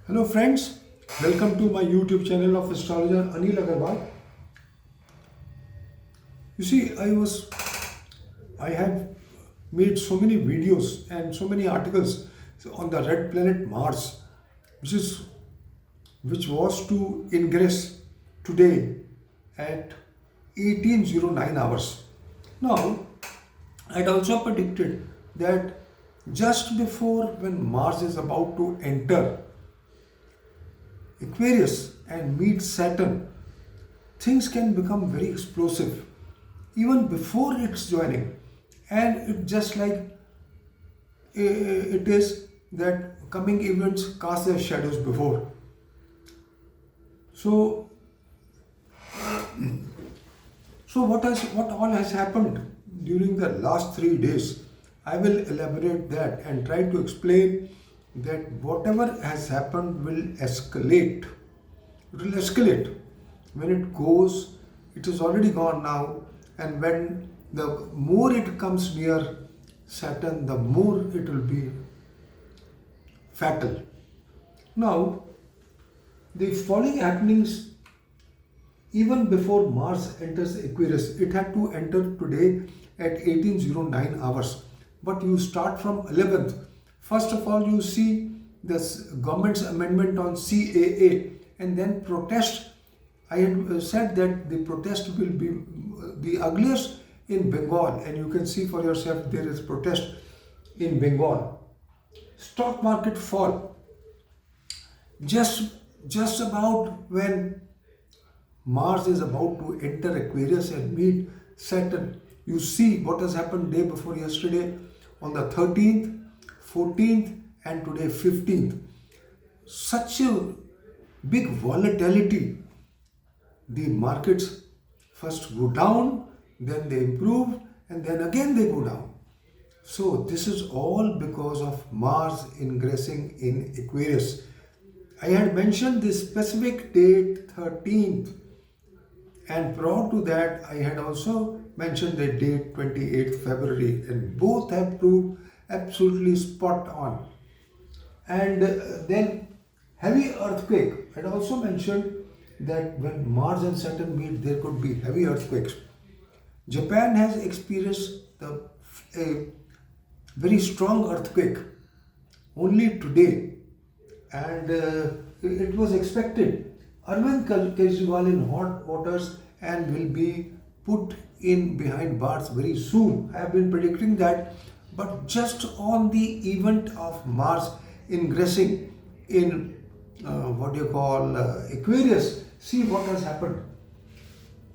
Hello friends, welcome to my YouTube channel of astrologer Anil Aggarwala. You see, I have made so many videos and so many articles on the red planet Mars, which is which was to ingress today at 1809 hours. Now, I had also predicted that just before when Mars is about to enter Aquarius and meet Saturn, things can become very explosive even before its joining. And it just like it is that coming events cast their shadows before. So, what all has happened during the last 3 days? I will elaborate that and try to explain that whatever has happened will escalate. It will escalate. When it goes, it is already gone now, and when the more it comes near Saturn, the more it will be fatal. Now, the following happenings even before Mars enters Aquarius, it had to enter today at 1809 hours. But you start from 11th. First of all, you see this government's amendment on CAA and then protest. I had said that the protest will be the ugliest in Bengal, and you can see for yourself there is protest in Bengal. Stock market fall. Just about when Mars is about to enter Aquarius and meet Saturn, you see what has happened day before yesterday on the 13th, 14th and today 15th. Such a big volatility. The markets first go down, then they improve, and then again they go down. So this is all because of Mars ingressing in Aquarius. I had mentioned the specific date 13th, and prior to that I had also mentioned the date 28th February, and both have proved absolutely spot on. And then heavy earthquake. I had also mentioned that when Mars and Saturn meet, there could be heavy earthquakes. Japan has experienced a very strong earthquake only today, and it was expected. Arvind Kejriwal in hot waters and will be put in behind bars very soon. I have been predicting that, but just on the event of Mars ingressing in Aquarius, see what has happened.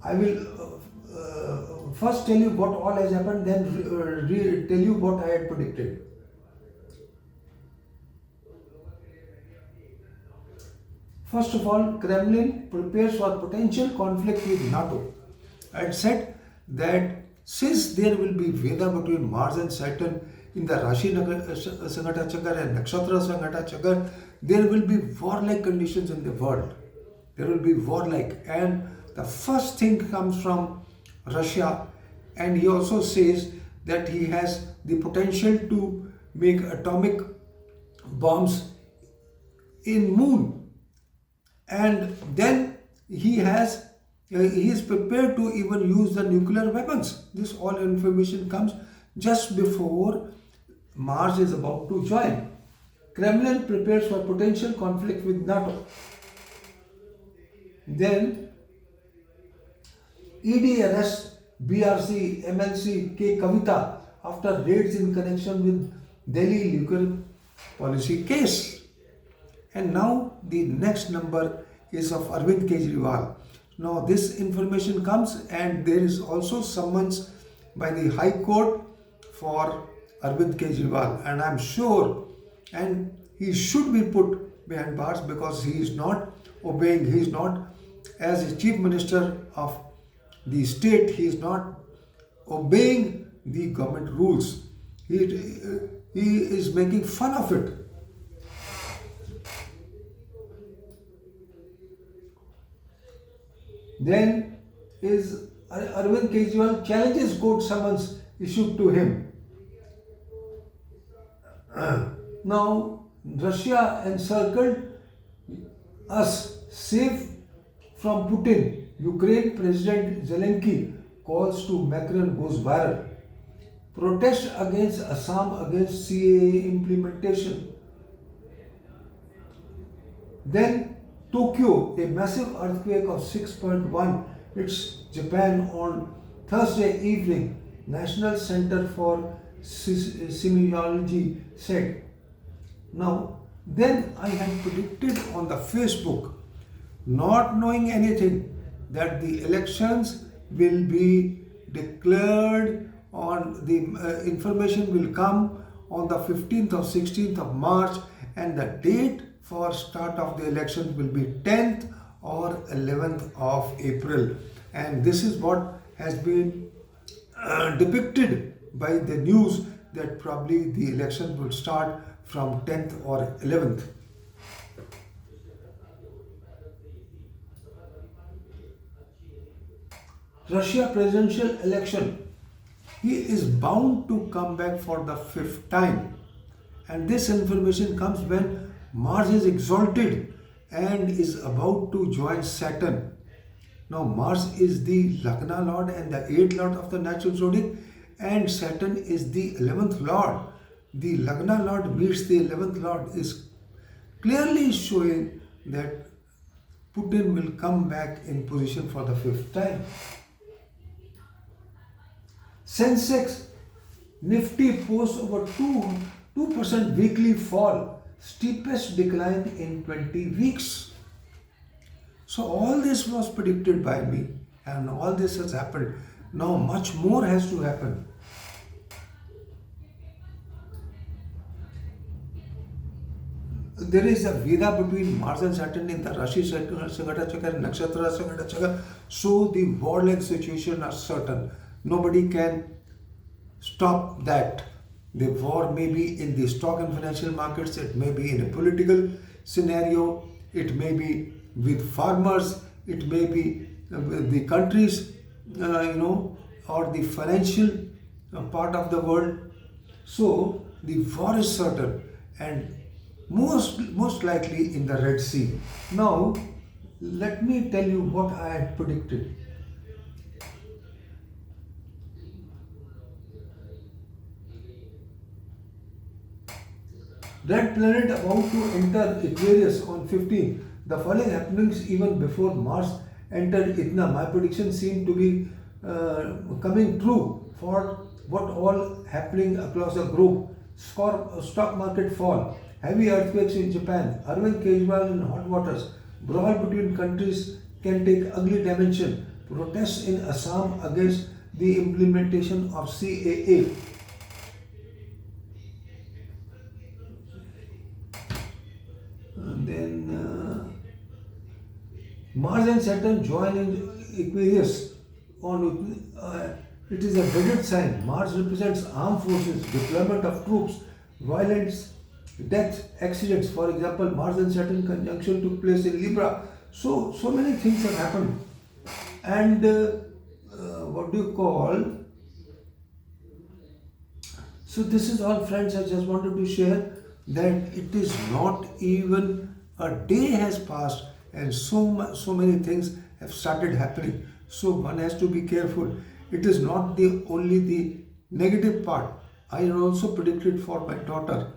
I will first tell you what all has happened, then tell you what I had predicted. First of all, Kremlin prepares for potential conflict with NATO. I had said that since there will be Veda between Mars and Saturn in the Rashi Sanghata Chakra and Nakshatra Sanghata Chakra, there will be warlike conditions in the world. There will be warlike, and the first thing comes from Russia, and he also says that he has the potential to make atomic bombs in moon, and then he is prepared to even use the nuclear weapons. This all information comes just before Mars is about to join. Kremlin prepares for potential conflict with NATO. Then ED arrests BRC MLC K Kavita after raids in connection with Delhi nuclear policy case. And now the next number is of Arvind Kejriwal. Now this information comes, and there is also summons by the High Court for Arvind Kejriwal, and I'm sure, and he should be put behind bars because he is not obeying, he is not, as a chief minister of the state, he is not obeying the government rules. He is making fun of it. Then is Arvind Kejriwal challenges court summons issued to him. Now Russia encircled us safe from Putin. Ukraine President Zelensky calls to Macron goes viral. Protest against Assam against CAA implementation. Then Tokyo, a massive earthquake of 6.1 hits Japan on Thursday evening. National Center for Seismology said. Now, then I had predicted on the Facebook, not knowing anything, that the elections will be declared on the information will come on the 15th or 16th of March, and the date for start of the election will be 10th or 11th of April. And this is what has been depicted by the news, that probably the election will start from 10th or 11th. Russia presidential election. He is bound to come back for the 5th time. And this information comes when Mars is exalted and is about to join Saturn. Now Mars is the Lagna Lord and the 8th Lord of the natural zodiac, and Saturn is the 11th Lord. The Lagna Lord meets the 11th Lord is clearly showing that Putin will come back in position for the 5th time. Sensex Nifty posts over 2% weekly fall, steepest decline in 20 weeks. So all this was predicted by me, and all this has happened. Now much more has to happen. There is a Veda between Mars and Saturn in the Rashi Sangata Chakra and Nakshatra Sangata Chakra. So the war-like situation are certain. Nobody can stop that. The war may be in the stock and financial markets, it may be in a political scenario, it may be with farmers, it may be with the countries, or the financial part of the world. So the war is certain, and most likely in the Red Sea. Now, let me tell you what I had predicted. Red planet about to enter Aquarius on 15. The following happenings even before Mars entered Itna. My prediction seemed to be coming true for what all happening across the globe. Stock market fall, heavy earthquakes in Japan, Arvind Kejriwal in hot waters, brawl between countries can take ugly dimension, protests in Assam against the implementation of CAA. And then Mars and Saturn join in Aquarius. It is a dreaded sign. Mars represents armed forces, deployment of troops, violence, death, accidents. For example, Mars and Saturn conjunction took place in Libra. So many things have happened. And So this is all, friends. I just wanted to share that it is not even a day has passed and so many things have started happening. So one has to be careful. It is not only the negative part. I had also predicted for my daughter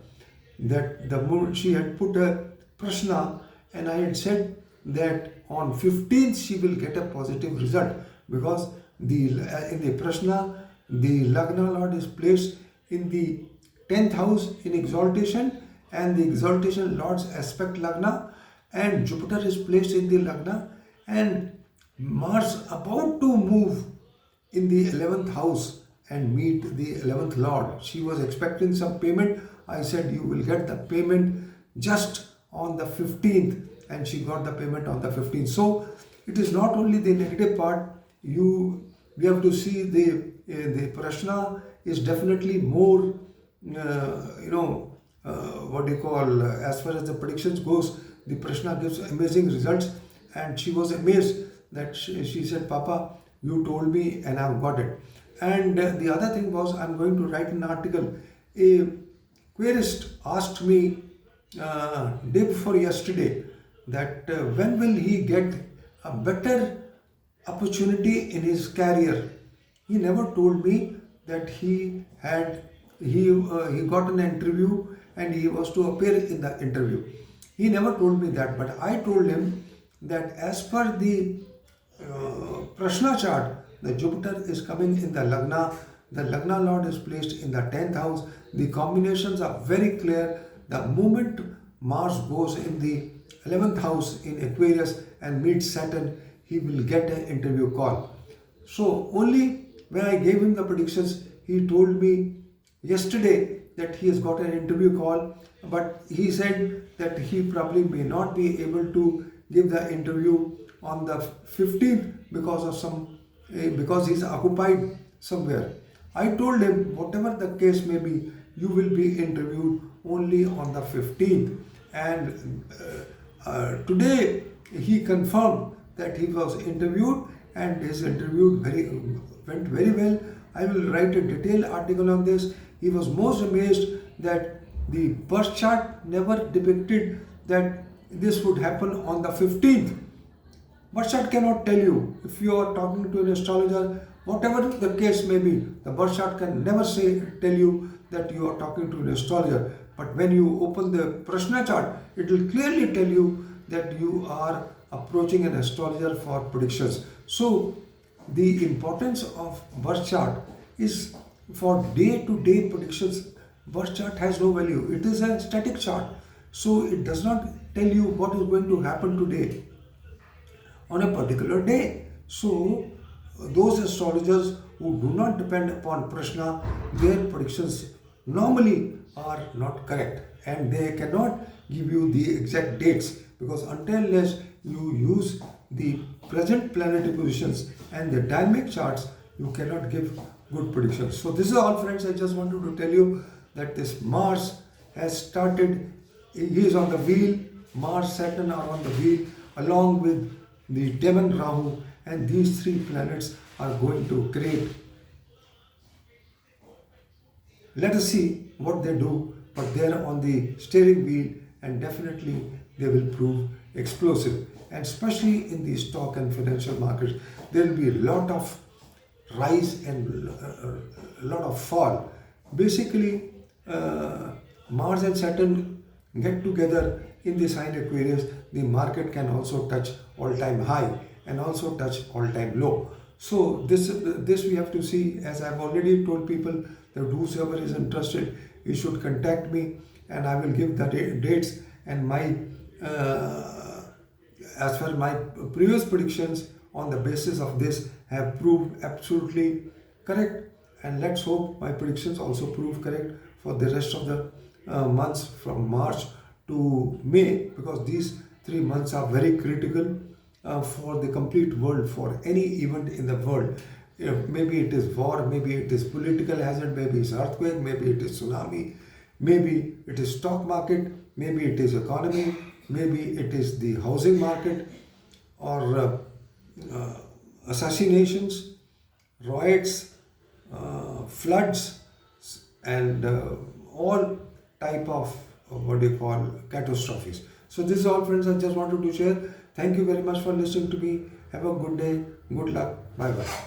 that the moment she had put a prashna, and I had said that on 15th she will get a positive result, because in the prashna the Lagna Lord is placed in the 10th house in exaltation, and the exaltation Lord's aspect Lagna, and Jupiter is placed in the Lagna, and Mars about to move in the 11th house and meet the 11th Lord. She was expecting some payment. I said you will get the payment just on the 15th, and she got the payment on the 15th. So it is not only the negative part. We have to see the prashna is definitely more as far as the predictions goes. The prashna gives amazing results, and she was amazed that she said, Papa, you told me and I've got it. And the other thing was, I'm going to write an article. A querist asked me day before yesterday that when will he get a better opportunity in his career. He never told me that he got an interview and he was to appear in the interview. He never told me that, but I told him that as per the Prashna chart, the Jupiter is coming in the Lagna. The Lagna Lord is placed in the 10th house. The combinations are very clear. The moment Mars goes in the 11th house in Aquarius and meets Saturn, he will get an interview call. So only when I gave him the predictions, he told me yesterday that he has got an interview call, but he said that he probably may not be able to give the interview on the 15th because he's occupied somewhere. I told him whatever the case may be, you will be interviewed only on the 15th. And today he confirmed that he was interviewed and his interview went very well. I will write a detailed article on this. He was most amazed that the birth chart never depicted that this would happen on the 15th. Birth chart cannot tell you. If you are talking to an astrologer, whatever the case may be, the birth chart can never tell you that you are talking to an astrologer. But when you open the Prashna chart, it will clearly tell you that you are approaching an astrologer for predictions. So the importance of birth chart is for day-to-day predictions. Birth chart has no value. It is a static chart. So it does not tell you what is going to happen today on a particular day. So those astrologers who do not depend upon Prashna, their predictions normally are not correct and they cannot give you the exact dates, because unless you use the present planetary positions and the dynamic charts, you cannot give good predictions. So this is all, friends. I just wanted to tell you that this Mars has started. He is on the wheel. Mars, Saturn are on the wheel along with the Demon Rahu, and these three planets are going to create. Let us see what they do, but they are on the steering wheel and definitely they will prove explosive. And especially in the stock and financial markets, there will be a lot of rise and a lot of fall. Basically, Mars and Saturn get together in the sign Aquarius, the market can also touch all-time high and also touch all-time low. So this we have to see. As I've already told people that whosoever is interested, he should contact me and I will give the dates, and my as per my previous predictions on the basis of this have proved absolutely correct, and let's hope my predictions also prove correct for the rest of the months from March to May, because these 3 months are very critical for the complete world, for any event in the world. Maybe it is war, maybe it is political hazard, maybe it's earthquake, maybe it is tsunami, maybe it is stock market, maybe it is economy, maybe it is the housing market, or assassinations, riots, floods, and all type of catastrophes. So this is all, friends, I just wanted to share. Thank you very much for listening to me. Have a good day. Good luck. Bye bye.